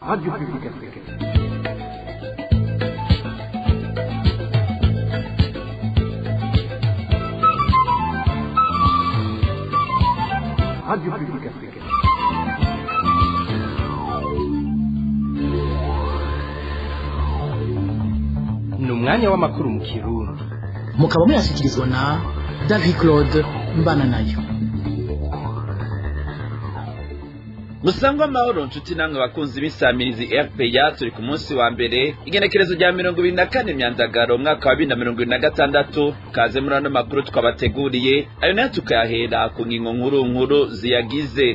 Radio Publique Africaine. Radio Publique Africaine. Ni umwanya w'amakuru mu Kirundi. Mukaba muyashyikirizwa na David Claude Mbananayo. Musangwa amahoro nshuti namwe bakunzi b'isamirizi RPA, turi ku munsi wa mbere igenekerezo rya 24 Myandagaro umwaka wa 2026. Kaze muri ano makuru twabateguriye, ayo nayo tukayahera ku ngingo nkuru ziyagize.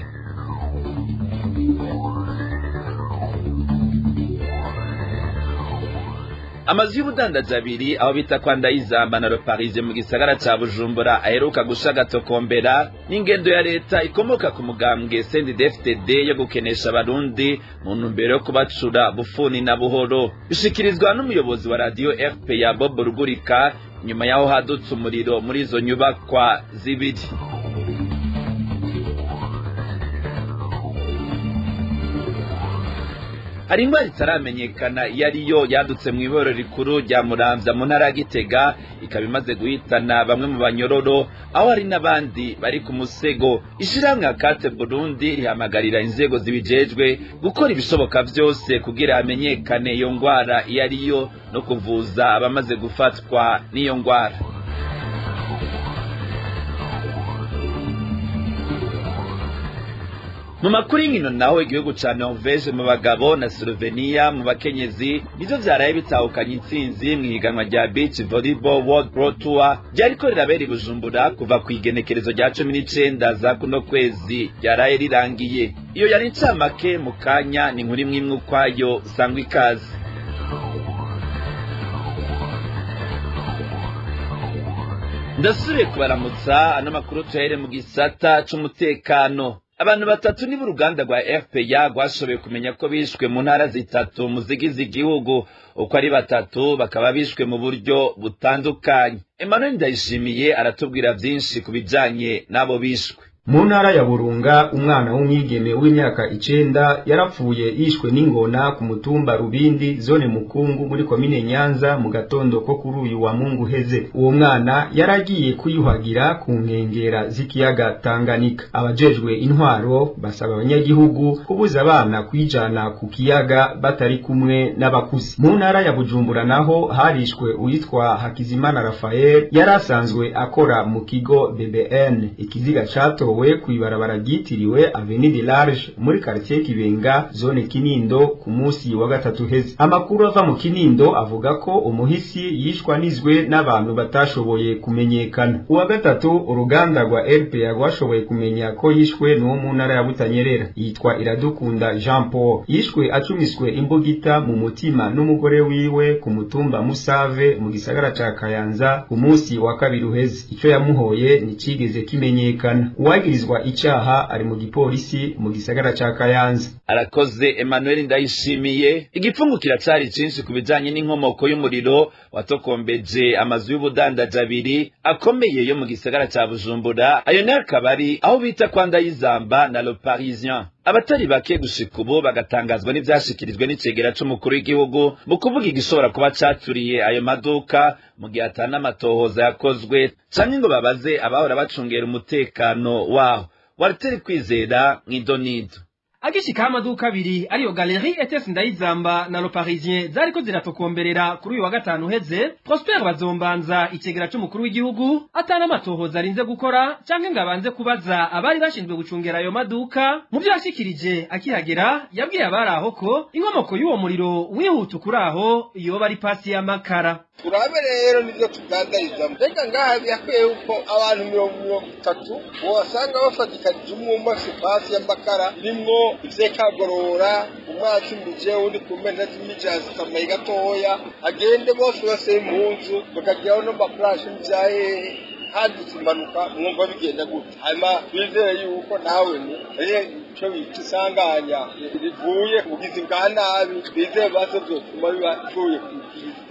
Amazu y'ubudandaji abiri aho bita kwa Ndayizamba na Le Parisien mu gisagara ca Bujumbura aheruka gushagatokombera n'ingendo ya leta ikomoka ku mugambwe CNDD-FDD yo gukenesha abarundi mu ntumbero yo kubacura bufuni na buhoro. Bishikirizwa n'umuyobozi wa radio RPA Bob Rugurika nyuma yaho hadutse umuriro muri izo nyubakwa zibiri. Hari ingwara itaramenyekana yariyo yadutse mu iboro rikuru rya Muramvya mu ntara ya Gitega, ikaba imaze guhitana bamwe mu banyororo, aho hari n'abandi bari ku musego. Ishiramwe Akate Burundi rihamagarira inzego zibijejwe gukora ibishoboka byose kugira hamenyekane iyo ngwara yariyo no kuvuza abamaze gufatwa n'iyo ngwara. Mu makuru y'inkino naho igihugu ca Norvège mu bagabo na Slovenia mu bakenyezi nivyo vyaraye bitahukanye intsinzi mu higanwa rya Beach Volleyball World Pro Tour ryariko rirabera i Bujumbura kuva ku igenekerezo rya 19 za kuno kwezi ryaraye rirangiye. Iyo yari incamake mu kanya ni nkuru imwe ukwayo, sangwa ikaze. Ndasubiye kubaramutsa, ano makuru tuhere mu gisata c'umutekano. Abantu batatu ni uruganda rwa RPA rwashoboye kumenya ko bishwe mu ntara zitatu mu zigize igihugu, uko ari batatu bakaba bishwe mu buryo butandukanye. Emmanuel Ndayishimiye aratubwira byinshi ku bijanye n'abo bishwe. Mu ntara ya Burunga, umwana w'umwigeme w'imyaka 9 yarapfuye yishwe n'ingona ku mutumba Rubindi zone Mukungu muri komine Nyanza mu gatondo ko kuri uyu wa Mungu heze. Uwo mwana yaragiye kuyuhagira ku nkengera z'ikiyaga Tanganyika. Abajejwe intwaro basaba abanyagihugu kubuza abana kwijana ku kiyaga batari kumwe n'abakuzi. Mu ntara ya Bujumbura naho harishwe uyitwa Hakizimana Raphael yarasanzwe akora mu kigo BBN. Ikiziga cato we kuibarabara ryitiriwe Avenue de Large muri quartier Kibenga zone Kinindo ku munsi wa gatatu heze. Amakuru ava mu Kinindo avuga ko umuhisi yishwanizwe n'abantu batashoboye kumenyekana. Uwa gatatu uruganda rwa RPA rwashoboye kumenya ko yishwe n'uwo mu ntara ya Butanyerera yitwa Iradukunda Jean Paul, yishwe acumiswe imbugita mu mutima n'umugore wiwe ku mutumba Musave mu gisagara ca Kayanza ku munsi wa kabiri uheze. Ico yamuhoye ni cigeze kimenyekana. Girizwa icaha ari mu gipolisi mu gisagara ca Kayanza. Arakoze Emmanuel Ndayishimiye. Igipfungu kiracari cinshi kubijanye n'inkomoko y'umuriro watokombeje amazu y'ubudandaji abiri akomeye yo mu gisagara ca Bujumbura, ayo nayo akabari aho bita kwa Ndayizamba na Le Parisien. Abatari bake gushika ubu bagatangazwa n'ivyashikirijwe n'icegera c'umukuru w'igihugu mu kuvuga igishobora kuba caturiye ayo maduka mu gihe atana amatohoza yakozwe canke ngo babaze abahora bacungera umutekano waho. Warateri Kwizera mw'idonido. Agishika amaduka abiri ariyo Galerie ETS Ndayizamba na Le Parisien zariko ziratokomberera kuri uyu wa gatanu heze. Prosper Bazombanza icegera c'umukuru w'igihugu atana amatohoza arinze gukora canke ngabanze kubaza abari bashinzwe gucungera ayo maduka. Mu byo yashikirije akihagera yabwiye abari aho ko inkomoko y'uwo muriro wihuta kuri aho iyo bari pasi y'amakara. Turabe rero nivyo tugandayizamo. Reka ngaha yakwiye uko abantu 30 wasanga bafatikanije umwumba pasi y'amakara rimwo ivyekagorora umwatsi mbije undi kumena z'imijazi kamaye gatoya agende bose base impunzu bakagira no bakrash mvyaye hadutse impanuka mwumva bigenda gute. Hanyuma bizeye yuko nawe ni cyo bitisanganya bivuye ugize bwa nabi bizeye basozo tuma bibavuye ku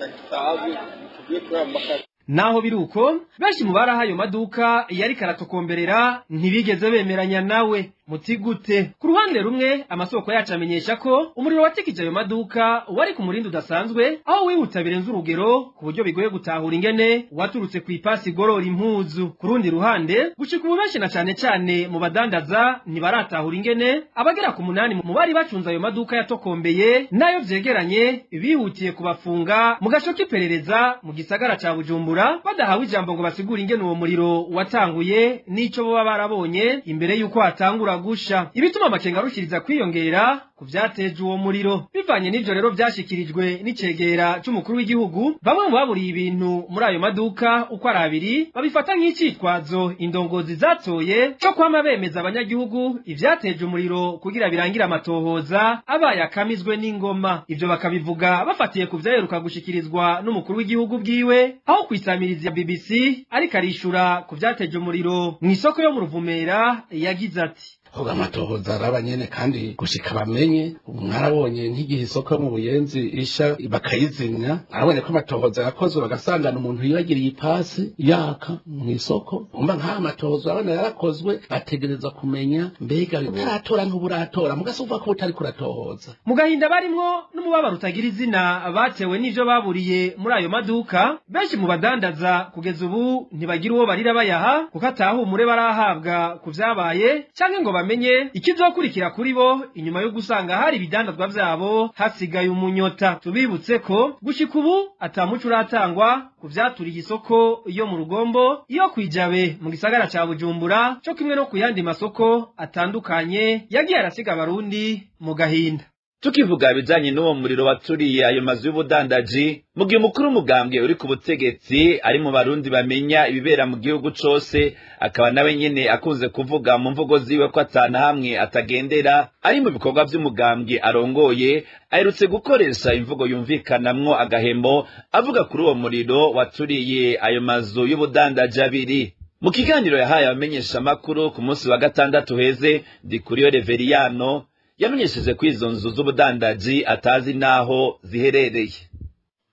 kisabe tugiye kuri amakara. Naho biruko benshi mu barahayo maduka yari karatokomberera ntibigeze bemeranya nawe. mutigute. Ku ruhande rumwe amasoko yacu amenyesha ko umuriro watikije ayo maduka wari ku murindi udasanzwe aho wihuta birenze urugero ku buryo bigoye gutahura ingene waturutse ku ipasi igorora impuzu. Ku rundi ruhande gushika ubu benshi na cane mu badandaza ntibaratahura ingene abagera ku 8 mu bari bacunze ayo maduka yatokombeye nayo vyegeranye bihutiye kubafunga mu gasho k'iperereza mu gisagara ca Bujumbura badahawe ijambo ngo basigure ingene uwo muriro watanguye n'ico bo barabonye imbere yuko hatangura gusha. Ibituma amakenga arushiriza kwiyongera ku vyateje uwo muriro. Bivanye n'ivyo rero vyashikirijwe n'icegera c'umukuru w'igihugu, bamwe mu baburiye ibintu muri ayo maduka uko ari abiri babifata nk'icitwazo indongozi zatoye cyo kwama bemeza abanyagihugu ivyateje umuriro kugira birangira amatohoza abaye akamizwe n'ingoma. Ivyo bakabivuga bafatiye ku vyaheruka gushikirizwa n'umukuru w'igihugu bwiwe aho kwisamiriza ya BBC ariko arishura ku vyateje umuriro mw'isoko yo mu Ruvumera. Yagize ati hoga amatohoza araba nyene kandi gushika bamenye. Mwarabonye nk'igihe isoko mu Buyenzi isha bakayizimya, arabonye ko amatohoza yakozwe bagasangana umuntu yibagiriye ipasi yaka mw'isoko. Umva nka amatohoza abana yarakozwe bategereza kumenya mbega utaratora ntuburatora mugasuva ko utari kuratohoza. Mu gahinda barimwo n'umubabaro utagira izina batewe n'ivyo baburiye muri ayo maduka, benshi mu badandaza kugeza ubu ntibagira uwo barira bayaha kuko atahumure barahabwa ku vyabaye canke ngo bamenye ikizokurikira kuri bo inyuma yo gusanga hari ibidandazwa vyabo hasigaye umunyota. Tubibutse ko gushika ubu atamuco uratangwa ku vyaturiye isoko yo mu Rugombo iyo kwijabe mu gisagara ca Bujumbura cyo kimwe no kuyandi masoko atandukanye yagiye arasiga abarundi mu gahinda. Tukivuga bijanye n'uwo muriro waturiye ayo mazu y'ubudandaji, mu gihe umukuru w'umugambwe uri ku butegetsi ari mu barundi bamenya ibibera mu gihugu cose, akaba nawe nyene akunze kuvuga mu mvugo ziwe ko atana hamwe atagendera ari mu bikorwa vy'umugambwe arongoye, aherutse gukoresha imvugo yumvikanamwo agahemo avuga kuri uwo muriro waturiye ayo mazu y'ubudandaji abiri. Mu kiganiro yahaye abamenyesha makuru ku munsi wa gatandatu heze, Ndikuriyo Reveriyano yamenyesheje ko izo nzu z'ubudandaji atazi naho ziherereye.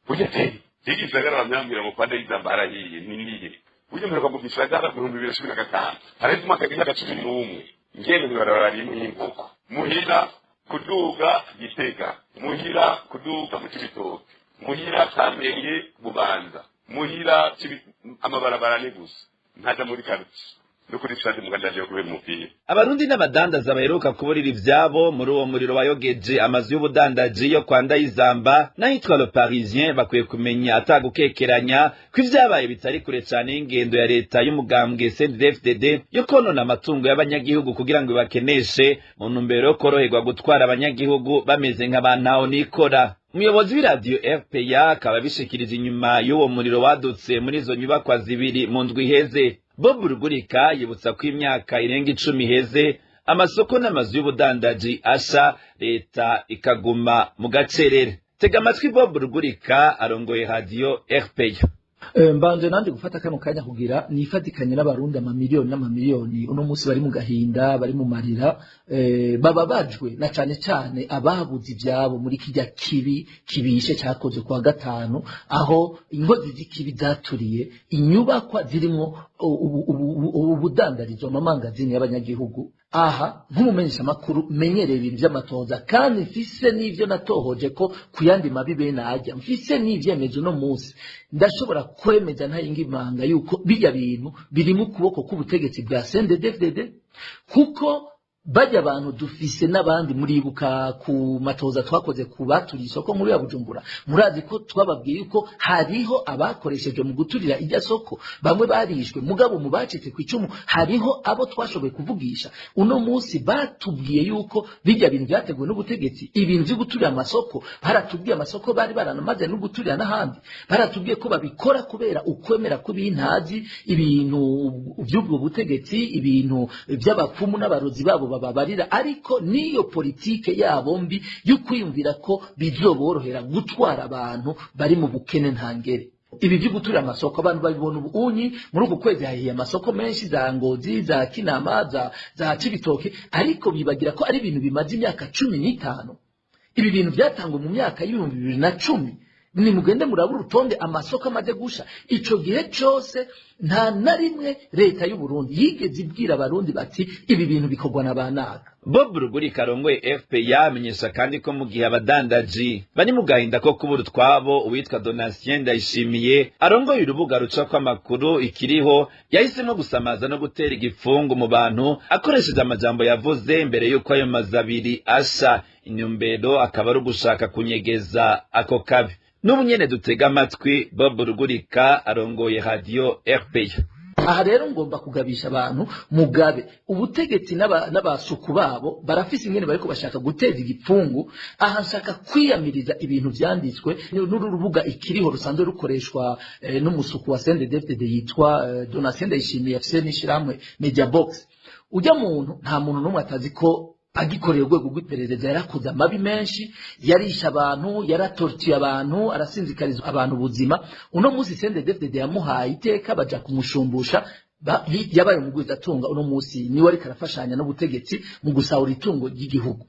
Uje te igisagara myambira mu kwanda y'izambara yiye niniye uje mperuka mu gisagara mu 2015 ariko mwaka w'imyaka 11 ngene bibarara rimwe inkoko muhira kuduga Gitega, muhira kuduga mu Cibitoke, muhira Kamenge Bubanza, muhira amabarabara ne gusa ntaja muri quartier. Abarundi n'abadandaza baheruka kuburira ivyabo muri uwo muriro wayogeje amazu y'ubudandaji yo kwa Ndayizamba n'ahitwa Le Parisien bakwiye kumenya atagukekeranya ko ivyabaye bitari kure cane y'ingendo ya leta y'umugambwe CNDD-FDD yo konona amatungo y'abanyagihugu kugira ngo bakeneshe mu ntumbero yo koroherwa gutwara abanyagihugu bameze nk'abantaho nikora. Umuyobozi w'iradiyo RPA akaba bishikiriza inyuma y'uwo muriro wadutse muri izo nyubakwa zibiri mu ndwi iheze. Bob Rugurika yibutsa ko imyaka irenga 10 heze amasoko n'amazu y'ubudandaji asha leta ikaguma mu gacerere. Tega amatwi Bob Rugurika arongoye radio RPA. Mbanje nandi gufata kano kanya kugira nifatikanye n'abarundi amamiliyoni n'amamiliyoni uno munsi bari mu gahinda bari mu marira bababajwe na cane ababuze ivyabo muri kijya kibishe cyakoze kwa gatanu aho ingozi z'ikibi zaturiye inyubakwa zirimo ubudandarizo amamangazini y'abanyagihugu. Aha nk'umumenyesha makuru menyereye ibintu by'amatoza kandi mfise n'ivyo natohoje ko kuyandi mabibe najya mfise n'ivyemezo no munsi ndashobora kwemeza ntayingimanga yuko bijya bintu biri mu kuboko k'ubutegetsi bwa CNDD-FDD kuko bajya abantu dufise n'abandi muribuka ku matoza twakoze ku baturiye isoko muri ya Bujumbura murazi ko twababwiye ko hariho abakoresheje mu guturira ijya soko bamwe barishwe mugabo mu bacitse ku icumu hariho abo twashoboye kuvugisha uno munsi batubwiye yuko bijya bintu byateguwe n'ubutegetsi ibintu byo guturira amasoko baratubwiye amasoko bari baranamaze no guturira n'ahandi baratubwiye ko babikora kubera ukwemera ko bintazi ibintu by'ubwo butegetsi ibintu by'abapfumu n'abarozi babo babarira ariko niyo politike yabo mbi y'ukwiyumvira ko bizoborohera gutwara abantu bari mu bukene ntangere. Ibi byo guturira amasoko abantu babibona ubunyi muri uko kwezi hahiye amasoko menshi za Ngozi za Kinama za Cibitoke ariko bibagira ko ari ibintu bimaze imyaka 15. Ibi bintu byatangwa mu myaka y'ibihumbi 2010 ni mugende muraba urutonde amasoko amaze gusha ico gihe cyose nta na rimwe leta y'u Burundi yigeze ibwira abarundi bati ibi bintu bikorwa na banaka. Bob Rugurika arongoye FPA amenyesha kandi ko mu gihe abadandaji bari mu gahinda ko kubura utwabo uwitwa Donatien Ndayishimiye arongoye urubuga ruca kw'amakuru ikiriho yahisemo gusamaza no gutera igipfungu mu bantu akoresheje amajambo yavuze mbere y'uko ayo mazabiri asha inyumbero akaba ari ugushaka kunyegeza ako kabi. N'ubu nyene dutega amatwi Bob Rugurika arongoye radio RPA. Aha rero ngomba kugabisha abantu mugabe ubutegetsi n'abasuku babo barafise ingene bariko bashaka guteza igipfungu. Aha nshaka kwiyamiriza ibintu vyanditswe n'urubuga ikiriho rusanzwe rukoreshwa n'umusuku wa CNDD-FDD yitwa Donatien Ndayishimiye afise n'ishiramwe Media Box. Ujya muntu nta muntu n'umwe atazi ko agikorera urwego rw'iperereza yarakoze amabi menshi, yarisha abantu, yaratortuye abantu, arasinzikariza abantu ubuzima. Uno musi CNDD-FDD yamuhaye iteka baja kumushumbusha yabaye umugwizatunga. Uno musi niwe ariko arafashanya n'ubutegetsi mu gusahura itungo ry'igihugu.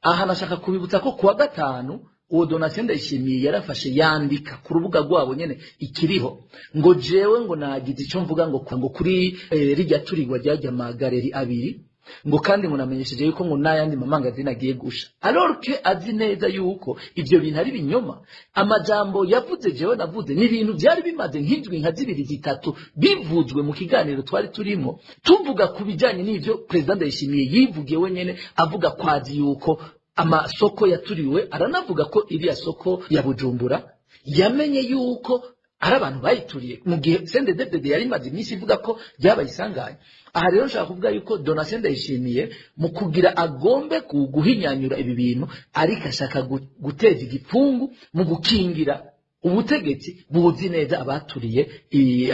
Aha nashaka kubibutsa ko kuwa gatanu uwo Donatien Ndayishimiye yarafashe yandika ku rubuga rwabo nyene ikiriho ngo jewe ngo nagize ico mvuga ngo kuri rijya turigwa ryajya magaleri abiri ngo kandi munamenyesheje yuko ngo nayandi mamangazina agiye gusha. Alors que azi neza yuko ivyo bintu ari binyoma. Amajambo yavuze jewe navuze ni ibintu byari bimaze nk'indwi nka zibiri zitatu bivuzwe mu kiganiro twari turimo tuvuga kubijanye n'ivyo President Ndayishimiye yivugiye wenyene avuga kwazi yuko amasoko yaturiwe, aranavuga ko iriya soko ya Bujumbura yamenye yuko ari abantu bayituriye mu gihe CNDD-FDD yari imaze iminsi ivuga ko byabayisanganye. Aha rero nshaka kuvuga yuko Donatien Ndayishimiye mu kugira agombe guhinyanyura ibi bintu ariko ashaka guteza igipfungu mu gukingira ubutegetsi buzi neza abaturiye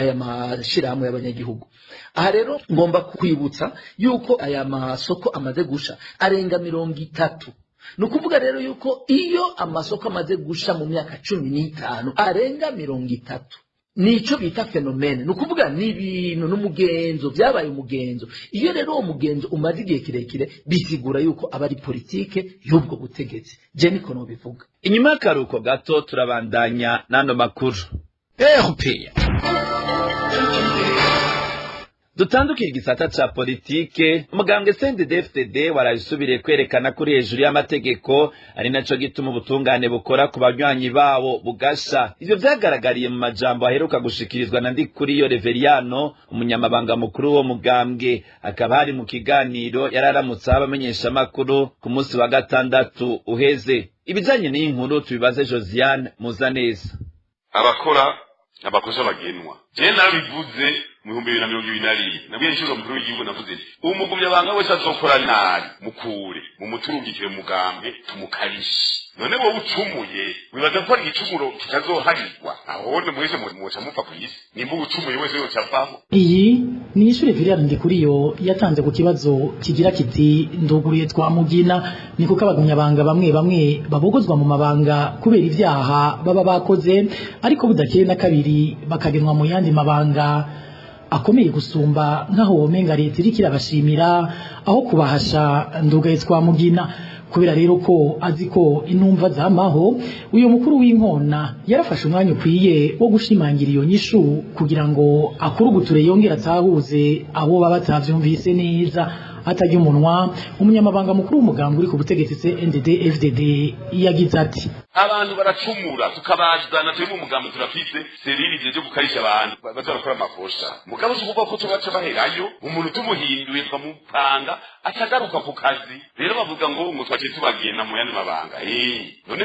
aya mashirahamwe y'abanyagihugu. Aha rero ngomba kwibutsa yuko aya masoko amaze gusha arenga 30. Nukuvuga rero yuko iyo amasoko amaze gusha mu myaka 15 arenga 30 nico bita fenomene. Nukuvuga ni ibintu n'umugenzo byabaye umugenzo. Iyo rero uwo mugenzo umaze igihe kirekire bisigura yuko abari politike y'ubwo butegetsi. Je niko no bivuga. Inyuma y'akaruko gato turabandanya nano makuru. RPA. Dutandukira igisata ca politike, umugambwe CNDD-FDD warayisubiriye kwerekana kuri hejuru y'amategeko, ari naco gituma ubutungane bukora ku banywanyi bawo bugasha. Ivyo vyagaragariye mu majambo aheruka gushikirizwa na Ndikuriyo Reveriyano, umunyamabanga mukuru wo mugambwe. Akaba hari mu kiganiro yararamutse abamenyesha makuru ku munsi wa gatandatu uheze. Ibijanye n'inkuru tubibaze Josiane Muzaneza. Abakora abakozi bagenwa. Je nabivuze mu 2022 nabwiye inshuro mukuru w'igihugu navuze umugumya banga wese azokora nabi mukure mu muturungikire mugambe tumukarishe. None wowe ucumuye wibaza ko ari igicumuro kitazoharirwa ahone mwese muca mupfa kwisi nimba ucumuye wese yo cyavaho. Iyi ni ishure Villiam Ndikuriyo yatanze ku kibazo kigira kiti nduguriye twamugina niko kabagumya banga bamwe babogozwa mu mabanga kubera ivyaha baba bakoze ariko budakeye na kabiri bakagenwa mu yandi mabanga akomeye gusumba nkaho womenga leta irikira bashimira aho kubahasha ndugaye twamugina. Kubera rero ko azi ko intumva zamaho uyu mukuru w'inkona yarafashe umwanya ukwiye wo gushimangira iyo nyishu kugira ngo akuruguture yongera atahuze abo baba batavyumvise neza atajya umunwa. Umunyamabanga mukuru w'umugambwe uri ku butegetsi CNDD-FDD yagize ati abantu baracumura tukabazana turi mu mugambo turafise seriri byo gukarisha abantu bazarakora amakosha mugabo zuvuga ko tubaca baherayo umuntu tumuhinduye twamupanga atagaruka ku kazi rero bavuga ngo twaje tubagenda mu yandi mabanga none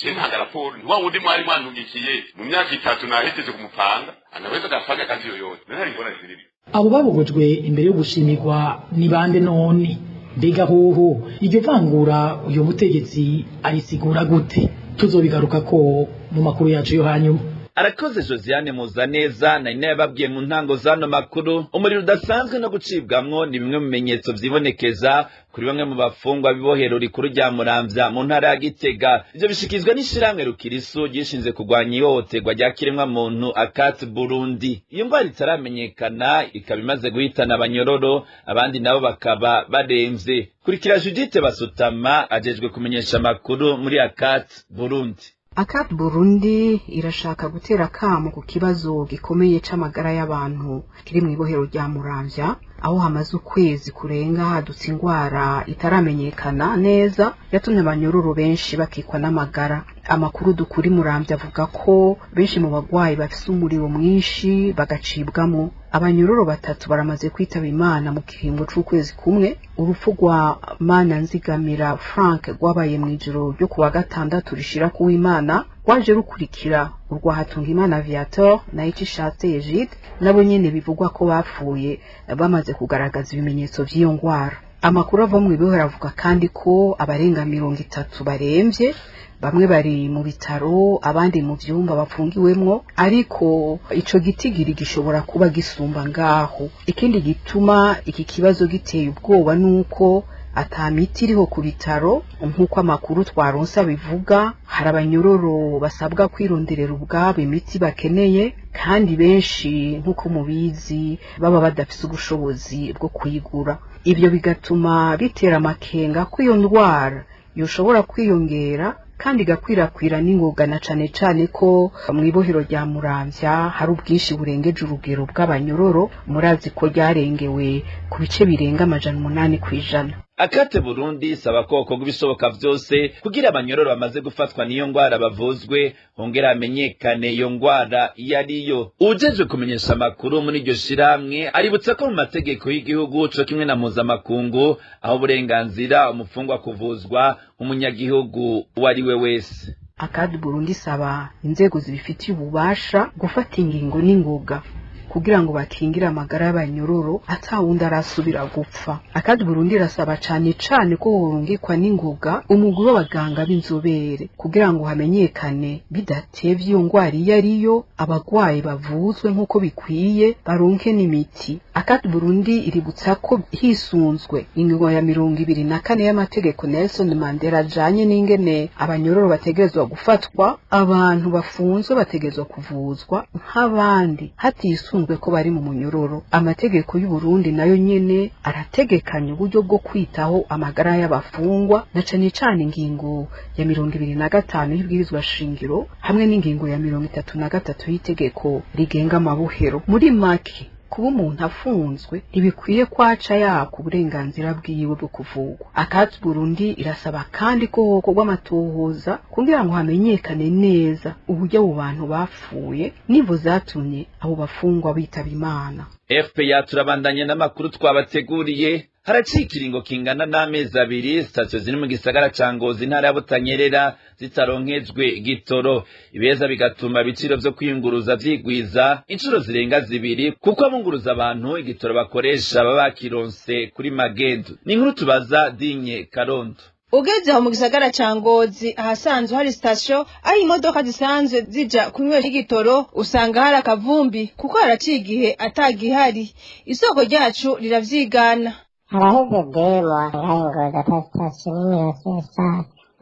je ntanga raporo ni wa wundi mwari mwantugikiye mu myaka 3 nahejeje kumupanga anaweza gafanya kazi yoyote nari ngora ziriri. Abo babogojwe imbere yo gushimirwa ni bande none? Mbega hoho iryo vangura uyu mutegetsi arisigura gute? Tuzobigaruka ko mu makuru yacu yo hanyuma. Arakoze Josiane Muzaneza na ine yababwiye mu ntango zano makuru. Umuriro udasanzwe no gucibwamwo ni bimwe mu bimenyetso vyibonekeza kuri bamwe mu bafungwa bibohero rikuru rya Muramvya mu ntara ya Gitega. Ivyo bishikizwa n'ishiramwe Rukirisu gishinze kugwanya ihohoterwa rya kiremwa muntu Akati Burundi. Iyo ngwara itaramenyekana ikaba imaze guhitana abanyororo abandi nabo bakaba baremvye. Kurikira Judith Basutama ajejwe kumenyesha makuru muri Akati Burundi. ACAT Burundi irashaka gutera kamo ku kibazo gikomeye c'amagara y'abantu kiri mu ibohero rya Muramvya, aho hamaze ukwezi kurenga hadutse ingwara itaramenyekana neza yatumye abanyororo benshi bakikwa n'amagara. Amakuru dukuri Muramvya avuga ko benshi mu bagwayi bafise umuriro mwinshi bagacibwamo. Abanyororo batatu baramaze kwitaba Imana mu kiringo c'ukwezi kumwe. Urupfu rwa Mana Nzigamira Frank rwabaye mw'ijoro ryo kuwa gatandatu rishira ku Imana rwaje rukurikira urwa Hatungimana Viator na Icishatse Egide, nabo nyene bivugwa ko bapfuye bamaze kugaragaza ibimenyetso vy'iyo ngwara. Amakuru ava mu ibohero avuga kandi ko abarenga 30 baremvye, bamwe bari mu bitaro abandi mu vyumba bafungiwemwo, ariko ico gitigiri gishobora kuba gisumba ngaho. Ikindi gituma iki kibazo giteye ubwoba nuko ata miti iriho ku bitaro nk'uko amakuru twaronsa bivuga. Hari abanyororo basabwa kwironderera ubwabo imiti bakeneye, kandi benshi nk'uko mubizi baba badafise ubushobozi bwo kuyigura. Ibyo bigatuma bitera amakenga ko iyo ndwara yoshobora kwiyongera kandi gakwirakwira n'ingoga, na cane cane ko mu ibohero rya Muramvya hari ubwinshi burengeje urugero bw'abanyororo. Murazi ko ryarengewe ku bice birenga 800 kw'ijana. ACAT Burundi isaba ko hokorwa ibishoboka vyose kugira abanyororo bamaze gufatwa n'iyo ngwara bavuzwe, hongera hamenyekane iyo ngwara iyo ariyo. Ujejwe kumenyesha amakuru muri iryo shiramwe aributsa ko mu mategeko y'igihugu co kimwe na mpuzamakungu aho uburenganzira umufungwa kuvuzwa umunyagihugu uwo ari we wese. ACAT Burundi isaba inzego zibifitiye ububasha gufata ingingo n'ingoga kugira ngo bakingire amagara y'abanyororo atawundi arasubira gupfa. ACAT Burundi irasaba cane ko horungikwa n'ingoga umugwi w'abaganga b'inzobere kugira ngo hamenyekane bidatevye iyo ngwara iyo ariyo, abagwayi bavuzwe nk'uko bikwiye, baronke n'imiti. ACAT Burundi iributsa ko hisunzwe ingingo ya 24 y'amategeko Nelson Mandela ajanye n'ingene abanyororo bategerezwa gufatwa, abantu bafunzwe bategerezwa kuvuzwa nk'abandi hatisunzwe ko bari mu munyororo. Amategeko y'u Burundi nayo nyene arategekanya uburyo bwo kwitaho amagara y'abafungwa, na cane cane ingingo ya 25 y'ibwirizwa shingiro hamwe n'ingingo ya 33 y'itegeko rigenga amabohero. Muri make kuba umuntu afunzwe ntibikwiye kwaca yaka uburenganzira bwiwe bwo kuvugwa. ACAT Burundi irasaba kandi ko hokorwa amatohoza kugira ngo hamenyekane neza uburyo abo bantu bapfuye nivo zatumye abo bafungwa bitaba Imana. FPA turabandanye n'amakuru twabateguriye. Haracikira ingo kingana n'amezi 2 sitasiyo ziri mu gisagara ca Ngozi ntara ya Butanyerera zitaronkejwe gitoro, ibeza bigatuma ibiciro vyo kwiyunguruza vyigwiza incuro zirenga 2 kuko abunguruza abantu igitoro bakoresha baba bakironse kuri magendu. Ni inkuru tubaza Dinye Karondo. Ugeze aho mu gisagara ca Ngozi ahasanzwe hari station aho imodoka zisanzwe zija kunywesha igitoro, usanga hari akavumbi kuko haraciye igihe atagihari. Isoko ryacu riravyigana. Haraheze demo ngahingoza station n'imyosesa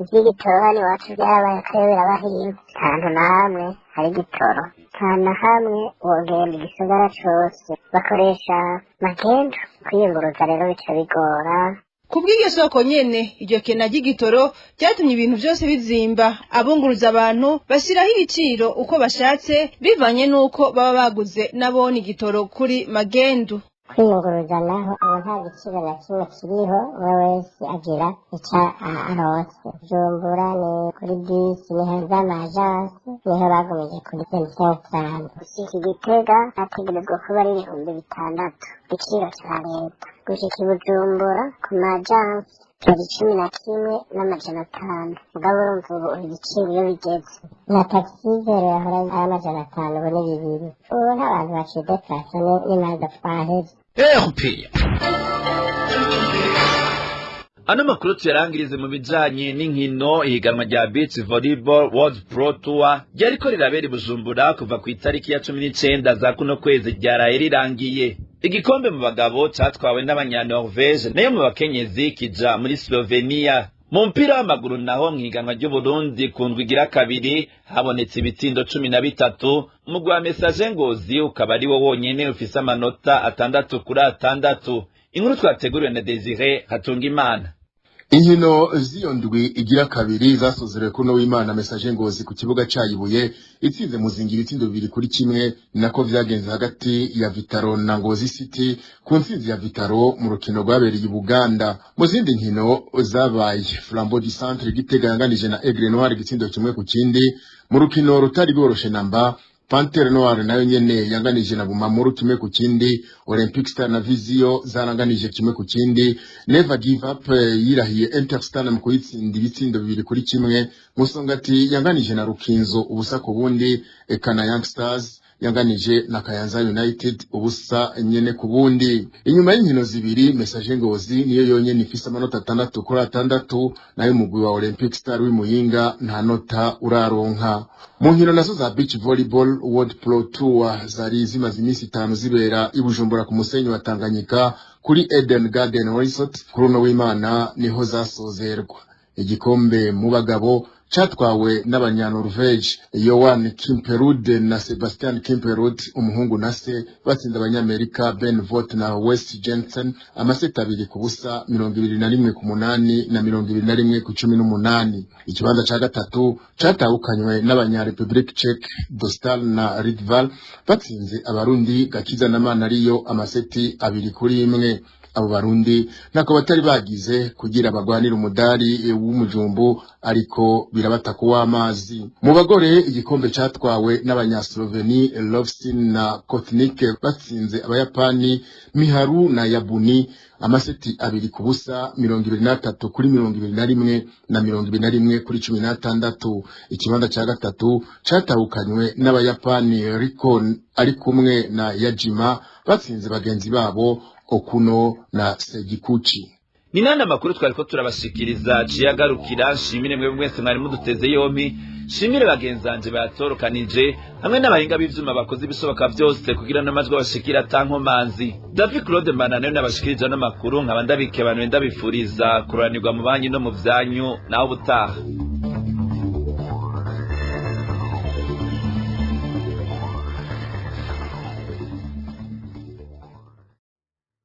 igitoro hano iwacu byabaye akayobera abahinzi, ahantu na hamwe hari igitoro, ahantu na hamwe wogenda igisagara cose bakoresha magendu kwiyunguruza, rero bica bigora. Kubw'iryo soko nyene iryo kena ry'igitoro ryatumye ibintu byose bizimba. Abunguruza abantu bashyiraho ibiciro uko bashatse bivanye n'uko baba baguze nabone igitoro kuri magendu. Kwiyunguruza naho ubu nta giciro na kimwe kiriho, uwo wese agira ica arose. Bujumbura ni kuri bisi, niho z'amajansi niho bagumije kuri 25 gushika Gitega hategerezwa kuba ari 6,000 igiciro ca leta. Gushika Bujumbura ku majansi ari 11,500, mugabo urumva ubu ibiciro iyo bigeze na taxi zero yahora ari 500 ubu ni 2. Ubu nta bantu bacideplasa n'imanza twaheze. Ano makuru tuyarangirize mu bijanye n'inkino. Ihiganwa rya Beach Volleyball World Pro Tour ryariko rirabera i Bujumbura kuva ku itariki ya 19 za kuno kwezi ryaraye rirangiye. Igikombe mu bagabo catwawe n'abanyanorvege, nayo mu bakenyezi kija muri Slovenia. Mu mpira w'amaguru naho mwiganwa ry'u Burundi kundwa igira kabiri habonetse ibitindo 13. Umugwi wa Message Ngozi ukaba ari wo wonyene ufise amanota 6 kuri 6. Inkuru twateguriwe na Desire Hatungimana. Inkino z'iyo ndwi igira kabiri zasozerewe kuno w'Imana Message Ngozi ku kibuga cayibuye itsinze muzingira ibitsindo 2-1 nako vyagenze hagati ya Vitaro na Ngozi City ku ntsinzi ya Vitaro mu rukino rwabereye i Buganda. Mu zindi nkino zabaye Flambeau du Centre Gitega yanganije na Aigle Noir igitsindo 1-0 mu rukino rutari boroshe namba. Panthère Noire nayo nyene yanganije na Bumamuru 1-0, Olympic Star na Vizio zaranganije 1-0, Never Give Up yirahiye Interstar mu kuyitsinda ibitsindo 2-1, Musongati yanganije na Rukinzo ubusa ku bundi, Ekana Young Stars yanganije na Kayanza United ubusa nyene ku bundi. Inyuma y'inkino zibiri Message Ngozi niyo yonyene ifise amanota 6-6, nayo mugwi wa Olympic Star w'Imuyinga nta nota uraronka. Mu nkino nazo za Beach Volleyball World Pro Tour zari zimaze imisi 5 zibera i Bujumbura ku musenyi wa Tanganyika kuri Eden Garden Resort. Kuri uno w'Imana niho zasozerwa. Igikombe mu bagabo catwawe n'abanyanorvege Johan Kimperud na Sebastian Kimperud umuhungu na se batsinda abanyamerika Ben Vogt na West Jensen amaseta 2-0 21-8 na 21-18. Ikibanza ca gatatu catahukanywe n'abanyarepublique Czech Dostal na Ridval batsinze abarundi Gakiza na Manariyo amaseti 2-1. Abo barundi nako batari bagize kugira bagwanira umudari w'umujumbu ariko birabata kuwa amazi. Mu bagore igikombe catwawe n'abanyasloveni Lovsin na Kotnik batsinze abayapani Miharu na Yabuni amaseti 2-0 23-21 na 21-16. Ikibanza ca gatatu catahukanywe n'abayapani Rikon ari kumwe na Yajima batsinze bagenzi babo Okuno na Segikuchi. Ninana makuru twariko turabashikiriza ciyagarukira. Shimire mwe mwese mwari muduteze yompi, shimire bagenzanje batorokanije hamwe n'abahinga b'ivyuma bakoze ibisoboka byose kugira n'amajwi bashikira tankomanzi. David Claude Manane n'abashikirije n'amakuru nkaba ndabike abantu ndabifuriza kuranirwa mu banyi no mu vyanyu naho butaha.